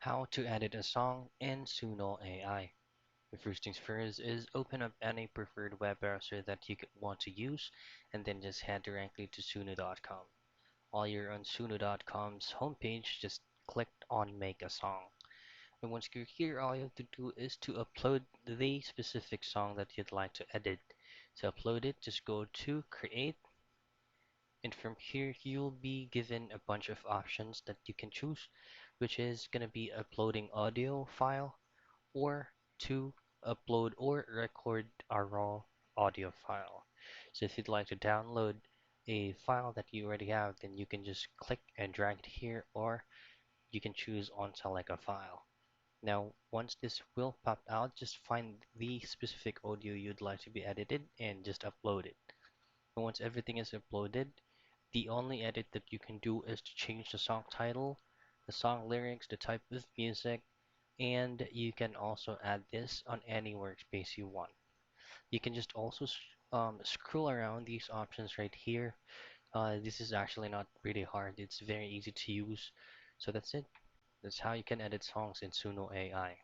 How to edit a song in Suno AI. The first things first is open up any preferred web browser that you want to use and then just head directly to suno.com. While you're on suno.com's homepage, just click on make a song. And once you're here, all you have to do is to upload the specific song that you'd like to edit. To upload it, just go to create, and from here you'll be given a bunch of options that you can choose, which is going to be uploading audio file or to upload or record a raw audio file. So if you'd like to download a file that you already have, then you can just click and drag it here, or you can choose on select a file. Now, once this will pop out, just find the specific audio you'd like to be edited and just upload it. And once everything is uploaded, the only edit that you can do is to change the song title, the song lyrics, the type of music, and you can also add this on any workspace you want. You can just also scroll around these options right here. This is actually not really hard. It's very easy to use. So that's it. That's how you can edit songs in Suno AI.